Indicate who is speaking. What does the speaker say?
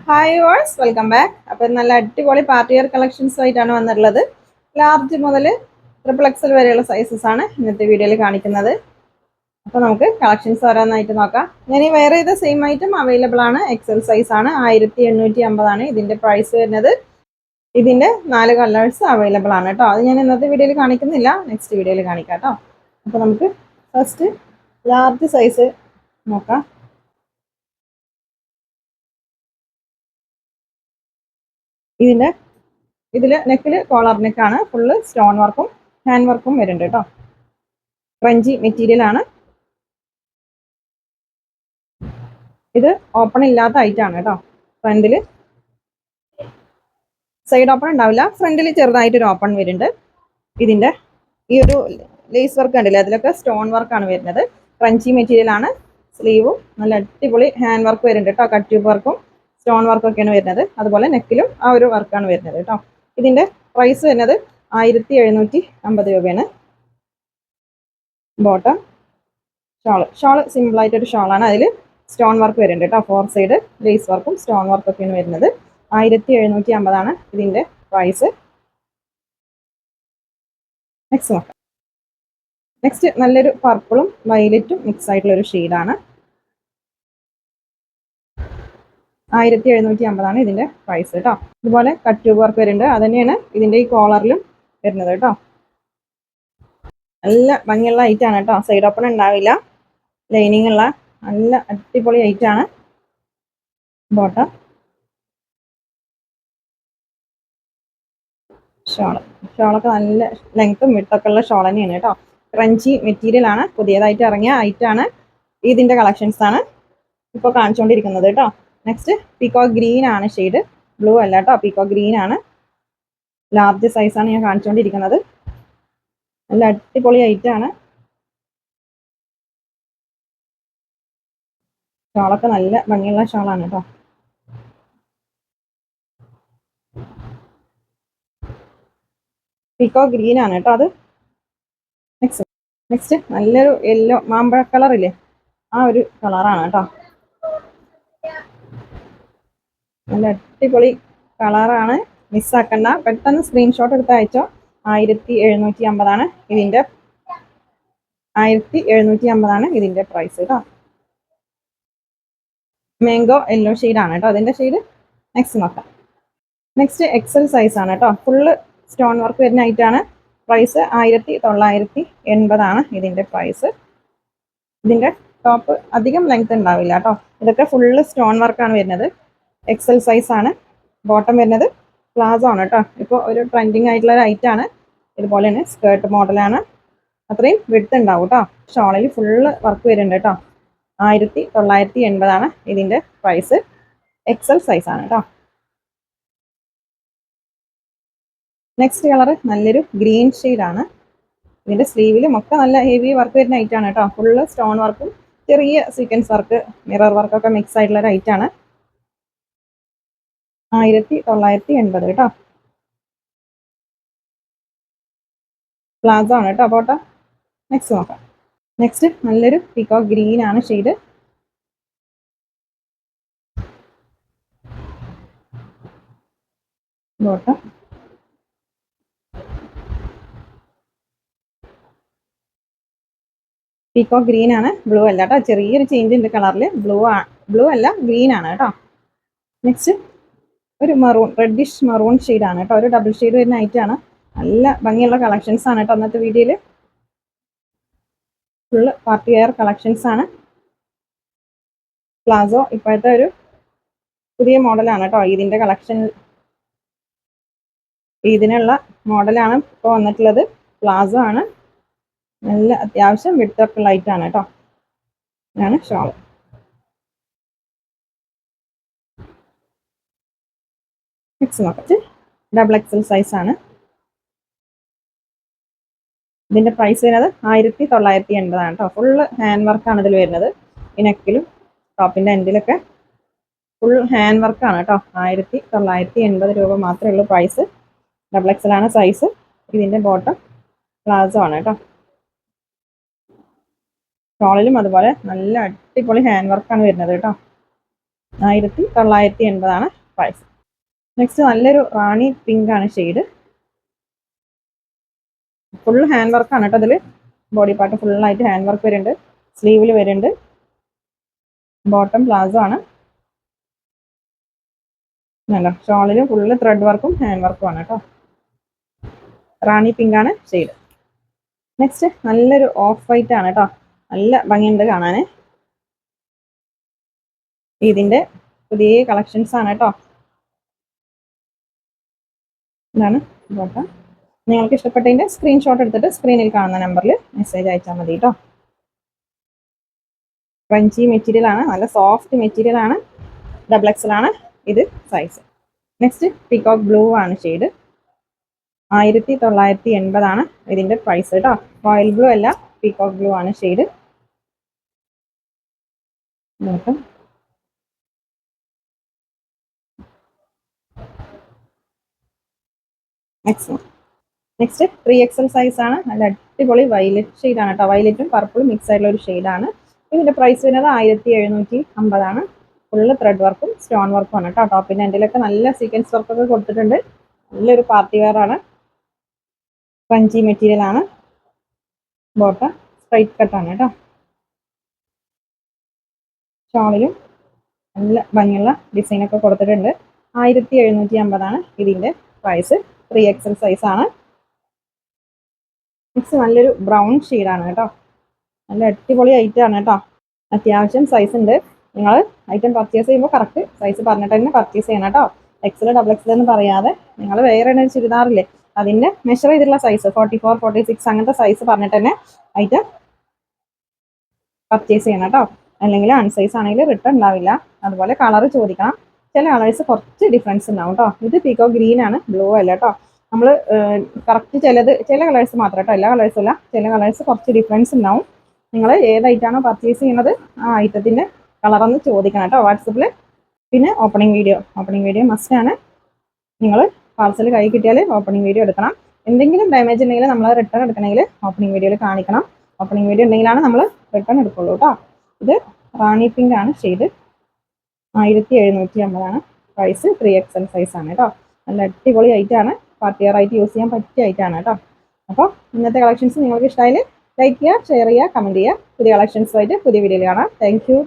Speaker 1: Hi verse welcome back. അപ്പം നല്ല അടിപൊളി പാർട്ടി വെയർ കളക്ഷൻസ് ആയിട്ടാണ് വന്നിട്ടുള്ളത്. ലാർജ് മുതൽ XXL വരെയുള്ള സൈസസ് ആണ് ഇന്നത്തെ വീഡിയോയിൽ കാണിക്കുന്നത്. അപ്പോൾ നമുക്ക് കളക്ഷൻസ് ഓരോന്നായിട്ട് നോക്കാം. ഞാൻ ഈ വേറെ ചെയ്ത സെയിം ഐറ്റം അവൈലബിൾ ആണ്. XL സൈസ് ആണ്. 1850 ആണ് ഇതിൻ്റെ പ്രൈസ് വരുന്നത്. ഇതിൻ്റെ 4 കളേഴ്സ് അവൈലബിൾ ആണ് കേട്ടോ. അത് ഞാൻ ഇന്നത്തെ വീഡിയോയിൽ കാണിക്കുന്നില്ല, നെക്സ്റ്റ് വീഡിയോയിൽ കാണിക്കാം കേട്ടോ. അപ്പോൾ നമുക്ക് ഫസ്റ്റ് ലാർജ് സൈസ് നോക്കാം. ഇതില് നെക്കില് കോളർ നെക്കാണ്. ഫുള്ള് സ്റ്റോൺ വർക്കും ഹാൻഡ് വർക്കും വരുന്നുണ്ട് കേട്ടോ. ക്രഞ്ചി മെറ്റീരിയൽ ആണ്. ഇത് ഓപ്പൺ ഇല്ലാത്ത ഐറ്റാണ് കേട്ടോ. ഫ്രണ്ടില് സൈഡ് ഓപ്പൺ ഉണ്ടാവില്ല, ഫ്രണ്ടിൽ ചെറുതായിട്ടൊരു ഓപ്പൺ വരുന്നുണ്ട്. ഇതിന്റെ ഈ ഒരു ലേസ് വർക്ക് കണ്ടില്ലേ, അതിലൊക്കെ സ്റ്റോൺ വർക്കാണ് വരുന്നത്. ക്രഞ്ചി മെറ്റീരിയൽ ആണ്. സ്ലീവും നല്ല അടിപൊളി ഹാൻഡ് വർക്ക് വരുന്നുണ്ട് കേട്ടോ. കട്ട് ട്യൂബ് വർക്കും സ്റ്റോൺ വർക്കും ഒക്കെയാണ് വരുന്നത്. അതുപോലെ നെക്കിലും ആ ഒരു വർക്കാണ് വരുന്നത് കേട്ടോ. ഇതിന്റെ പ്രൈസ് വരുന്നത് 1750 രൂപയാണ്. ബോട്ടം ഷോള് സിമ്പിൾ ആയിട്ടൊരു ഷോളാണ്. അതിൽ സ്റ്റോൺ വർക്ക് വരുന്നുണ്ട് കേട്ടോ. 4 സൈഡ് ലേസ് വർക്കും സ്റ്റോൺ വർക്കും ഒക്കെയാണ് വരുന്നത്. 1750 ആണ് ഇതിന്റെ പ്രൈസ്. നെക്സ്റ്റ് നോക്കാം. നെക്സ്റ്റ് നല്ലൊരു പർപ്പിളും വയലറ്റും മിക്സ് ആയിട്ടുള്ള ഒരു ഷെയ്ഡാണ്. 1750 ആണ് ഇതിന്റെ പ്രൈസ് കേട്ടോ. ഇതുപോലെ കട്ട് ട്യൂബ് വർക്ക് വരുന്നുണ്ട്. അത് തന്നെയാണ് ഇതിന്റെ ഈ കോളറിലും വരുന്നത് കേട്ടോ. നല്ല ഭംഗിയുള്ള ഐറ്റാണ് കേട്ടോ. സൈഡ് ഓപ്പൺ ഉണ്ടാവില്ല, ലൈനിങ് ഉള്ള നല്ല അടിപൊളി ഐറ്റാണ്. ബോട്ടം ഷോളൊക്കെ നല്ല ലെങ്ത്തും വിട്ടൊക്കെ ഉള്ള ഷോൾ തന്നെയാണ് കേട്ടോ. ക്രഞ്ചി മെറ്റീരിയൽ ആണ്. പുതിയതായിട്ട് ഇറങ്ങിയ ഐറ്റാണ്. ഇതിന്റെ കളക്ഷൻസ് ആണ് ഇപ്പോൾ കാണിച്ചുകൊണ്ടിരിക്കുന്നത് കേട്ടോ. നെക്സ്റ്റ് പീകോക്ക് ഗ്രീൻ ആണ് ഷെയ്ഡ്. ബ്ലൂ അല്ല കേട്ടോ, പീകോക്ക് ഗ്രീൻ ആണ്. ലാർജ് സൈസ് ആണ് ഞാൻ കാണിച്ചുകൊണ്ടിരിക്കുന്നത്. നല്ല അടിപൊളി ഐറ്റാണ്. ഷോളൊക്കെ നല്ല ഭംഗിയുള്ള ഷോളാണ് കേട്ടോ. പീകോക്ക് ഗ്രീൻ ആണ് കേട്ടോ അത്. നെക്സ്റ്റ് നല്ലൊരു യെല്ലോ മാമ്പഴ കളർ ഇല്ലേ, ആ ഒരു കളറാണ് കേട്ടോ. നല്ല അടിപൊളി കളറാണ്. മിസ്സാക്കണ്ട, പെട്ടെന്ന് സ്ക്രീൻഷോട്ട് എടുത്ത് അയച്ചോ. 1750 ആണ് ഇതിന്റെ 1750 ആണ് ഇതിന്റെ പ്രൈസ് കേട്ടോ. മാംഗോ യെല്ലോ ഷെയ്ഡ് ആണ് കേട്ടോ അതിന്റെ ഷെയ്ഡ്. നെക്സ്റ്റ് നോക്കാം. നെക്സ്റ്റ് XL സൈസ് ആണ് കേട്ടോ. ഫുള്ള് സ്റ്റോൺ വർക്ക് വരുന്ന ഐറ്റാണ്. പ്രൈസ് 1980 ആണ് ഇതിന്റെ പ്രൈസ്. ഇതിന്റെ ടോപ്പ് അധികം ലെങ്ത് ഉണ്ടാവില്ല കേട്ടോ. ഇതൊക്കെ ഫുള്ള് സ്റ്റോൺ വർക്കാണ് വരുന്നത്. XL സൈസ് ആണ്. ബോട്ടം വരുന്നത് പ്ലാസോ ആണ് കേട്ടോ. ഇപ്പോൾ ഒരു ട്രെൻഡിങ് ആയിട്ടുള്ള ഒരു ഐറ്റാണ്. ഇതുപോലെയാണ്, സ്കേർട്ട് മോഡലാണ്. അത്രയും വിഡ്ത്ത് ഉണ്ടാവും കേട്ടോ. ഷോളിൽ ഫുള്ള് വർക്ക് വരുന്നുണ്ട് കേട്ടോ. 1980 ആണ് ഇതിന്റെ പ്രൈസ്. XL സൈസ് ആണ് കേട്ടോ. നെക്സ്റ്റ് കളർ നല്ലൊരു ഗ്രീൻ ഷെയ്ഡാണ്. ഇതിന്റെ സ്ലീവിലും ഒക്കെ നല്ല ഹെവി വർക്ക് വരുന്ന ഐറ്റാണ് കേട്ടോ. ഫുള്ള് സ്റ്റോൺ വർക്കും ചെറിയ സീക്വൻസ് വർക്ക്, മിറർ വർക്കൊക്കെ മിക്സ് ആയിട്ടുള്ള ഒരു ഐറ്റാണ്. 1980 കേട്ടോ. പ്ലാസോ ആണ് കേട്ടോ ബോട്ടം. നെക്സ്റ്റ് നോക്കാം. നെക്സ്റ്റ് നല്ലൊരു പീകോക്ക് ഗ്രീൻ ആണ് ഷെയ്ഡ്. ബോട്ടം പീകോക്ക് ഗ്രീൻ ആണ്. ബ്ലൂ അല്ല കേട്ടോ. ചെറിയൊരു ചേഞ്ച് ഉണ്ട് കളറിൽ. ബ്ലൂ അല്ല, ഗ്രീൻ ആണ് കേട്ടോ. നെക്സ്റ്റ് ഒരു മറൂൺ, റെഡിഷ് മറൂൺ ഷെയ്ഡാണ് കേട്ടോ. ഒരു ഡബിൾ ഷെയ്ഡ് വരുന്ന ഐറ്റാണ്. നല്ല ഭംഗിയുള്ള കളക്ഷൻസ് ആണ് കേട്ടോ അന്നത്തെ വീഡിയോയിൽ. ഫുള്ള് പാർട്ടി വെയർ കളക്ഷൻസ് ആണ്. പ്ലാസോ ഇപ്പോഴത്തെ ഒരു പുതിയ മോഡലാണ് കേട്ടോ. ഇതിന്റെ കളക്ഷൻ ഇതിനുള്ള മോഡലാണ് ഇപ്പോൾ വന്നിട്ടുള്ളത്. പ്ലാസോ ആണ്. നല്ല അത്യാവശ്യം വിഡ്ത്തൊക്കെ ലൈറ്റാണ് കേട്ടോ. ഇതാണ് ഷോൾ. നെക്സ്റ്റ് നോക്കച്ച് ഡബിൾ XL സൈസ് ആണ്. ഇതിന്റെ പ്രൈസ് വരുന്നത് 1980 ആണ് കേട്ടോ. ഫുള്ള് ഹാൻഡ് വർക്കാണ് ഇതിൽ വരുന്നത്. ഈ നെക്കിലും ടോപ്പിന്റെ എൻഡിലൊക്കെ ഫുൾ ഹാൻഡ് വർക്കാണ് കേട്ടോ. 1980 രൂപ മാത്രമേ ഉള്ളൂ പ്രൈസ്. ഡബിൾ XL ആണ് സൈസ്. ഇതിന്റെ ബോട്ടം പ്ലാസോ ആണ് കേട്ടോ. ഷോളിലും അതുപോലെ നല്ല അടിപൊളി ഹാൻഡ് വർക്കാണ് വരുന്നത് കേട്ടോ. 1980 പ്രൈസ്. നെക്സ്റ്റ് നല്ലൊരു റാണി പിങ്ക് ആണ് ഷെയ്ഡ്. ഫുൾ ഹാൻഡ് വർക്കാണ് കേട്ടോ. അതിൽ ബോഡി പാർട്ട് ഫുള്ളായിട്ട് ഹാൻഡ് വർക്ക് വരുന്നുണ്ട്. സ്ലീവിൽ വരുന്നുണ്ട്. ബോട്ടം പ്ലാസോ ആണ്. ഷോളിൽ ഫുള്ള് ത്രെഡ് വർക്കും ഹാൻഡ് വർക്കും ആണ് കേട്ടോ. റാണി പിങ്ക് ആണ് ഷെയ്ഡ്. നെക്സ്റ്റ് നല്ലൊരു ഓഫ് വൈറ്റ് ആണ് കേട്ടോ. നല്ല ഭംഗിയുണ്ട് കാണാൻ. ഇതിന്റെ പുതിയ കളക്ഷൻസ് ആണ് കേട്ടോ. ഇതാണ് ബോട്ടം. നിങ്ങൾക്ക് ഇഷ്ടപ്പെട്ടതിന്റെ സ്ക്രീൻഷോട്ട് എടുത്തിട്ട് സ്ക്രീനിൽ കാണുന്ന നമ്പറിൽ മെസ്സേജ് അയച്ചാൽ മതി കേട്ടോ. ക്രഞ്ചി മെറ്റീരിയൽ ആണ്. നല്ല സോഫ്റ്റ് മെറ്റീരിയൽ ആണ്. ഡബിൾ എക്സൽ ആണ് ഇത് സൈസ്. നെക്സ്റ്റ് പീകോക്ക് ബ്ലൂ ആണ് ഷെയ്ഡ്. 1980 ഇതിന്റെ പ്രൈസ് കേട്ടോ. റോയൽ ബ്ലൂ അല്ല, പീകോക്ക് ബ്ലൂ ആണ് ഷെയ്ഡ്. നോക്കാം. നെക്സ്റ്റ് 3XL സൈസ് ആണ്. നല്ല അടിപൊളി വയലറ്റ് ഷെയ്ഡ് ആണ് കേട്ടോ. വയലറ്റും പർപ്പിളും മിക്സ് ആയിട്ടുള്ള ഒരു ഷെയ്ഡാണ്. ഇതിന്റെ പ്രൈസ് വരുന്നത് 1750. ഫുള്ള് ത്രെഡ് വർക്കും സ്റ്റോൺ വർക്കും ആണ് കേട്ടോ. ടോപ്പിന്റെ എൻഡിലൊക്കെ നല്ല സീക്വൻസ് വർക്കൊക്കെ കൊടുത്തിട്ടുണ്ട്. നല്ലൊരു പാർട്ടി വെയർ ആണ്. ക്രഞ്ചി മെറ്റീരിയൽ ആണ്. ബോട്ടം സ്ട്രൈറ്റ് കട്ടാണ് കേട്ടോ. ഷോളിലും നല്ല ഭംഗിയുള്ള ഡിസൈനൊക്കെ കൊടുത്തിട്ടുണ്ട്. 1750 ഇതിന്റെ പ്രൈസ്. 3XL സൈസ് ആണ്. നെക്സ്റ്റ് നല്ലൊരു ബ്രൗൺ ഷെയ്ഡാണ് കേട്ടോ. നല്ല അടിപൊളി ഐറ്റം ആണ് കേട്ടോ. അത്യാവശ്യം സൈസ് ഉണ്ട്. നിങ്ങൾ ഐറ്റം പർച്ചേസ് ചെയ്യുമ്പോൾ കറക്റ്റ് സൈസ് പറഞ്ഞിട്ട് തന്നെ പർച്ചേസ് ചെയ്യണം കേട്ടോ. എക്സൽ ഡബിൾ എക്സൽ എന്ന് പറയാതെ നിങ്ങൾ വേറെ ഒരു ചുരിദാറില്ലേ അതിന്റെ മെഷർ ചെയ്തിട്ടുള്ള സൈസ് 44, 46 അങ്ങനത്തെ സൈസ് പറഞ്ഞിട്ട് തന്നെ ഐറ്റം പർച്ചേസ് ചെയ്യണം കേട്ടോ. അല്ലെങ്കിൽ അൺസൈസ് ആണെങ്കിൽ റിട്ടേൺ ഉണ്ടാവില്ല. അതുപോലെ കളർ ചോദിക്കണം. ചില കളേഴ്സ് കുറച്ച് ഡിഫറൻസ് ഉണ്ടാവും കേട്ടോ. ഇത് പീകോ ഗ്രീൻ ആണ്, ബ്ലൂ അല്ല കേട്ടോ. നമ്മൾ കറക്റ്റ് ചില കളേഴ്സ് മാത്രം കേട്ടോ, എല്ലാ കളേഴ്സും അല്ല. ചില കളേഴ്സ് കുറച്ച് ഡിഫറൻസ് ഉണ്ടാവും. നിങ്ങൾ ഏത് ഐറ്റാണോ പർച്ചേസ് ചെയ്യുന്നത് ആ ഐറ്റത്തിന്റെ കളറൊന്ന് ചോദിക്കണം കേട്ടോ വാട്സപ്പിൽ. പിന്നെ ഓപ്പണിംഗ് വീഡിയോ മസ്റ്റ് ആണ്. നിങ്ങൾ പാർസൽ കൈ കിട്ടിയാൽ ഓപ്പണിംഗ് വീഡിയോ എടുക്കണം. എന്തെങ്കിലും ഡാമേജ് ഉണ്ടെങ്കിൽ നമ്മൾ റിട്ടേൺ എടുക്കണമെങ്കിൽ ഓപ്പണിംഗ് വീഡിയോയിൽ കാണിക്കണം. ഓപ്പണിംഗ് വീഡിയോ ഉണ്ടെങ്കിലാണ് നമ്മൾ റിട്ടേൺ എടുക്കുള്ളൂ കേട്ടോ. ഇത് റാണി പിങ്ക് ആണ് ഷെയ്ഡ്. 1750 പ്രൈസ്. 3XL സൈസ് ആണ് കേട്ടോ. നല്ല അടിപൊളി ഐറ്റം ആണ്. പാർട്ടി വെയർ ആയിട്ട് യൂസ് ചെയ്യാൻ പറ്റിയ ഐറ്റം ആണ് കേട്ടോ. അപ്പോൾ ഇന്നത്തെ കളക്ഷൻസ് നിങ്ങൾക്ക് ഇഷ്ടമായാൽ ലൈക്ക് ചെയ്യുക, ഷെയർ ചെയ്യുക, കമൻറ്റ് ചെയ്യുക. പുതിയ കളക്ഷൻസുമായിട്ട് പുതിയ വീഡിയോയിൽ കാണാം. Thank you.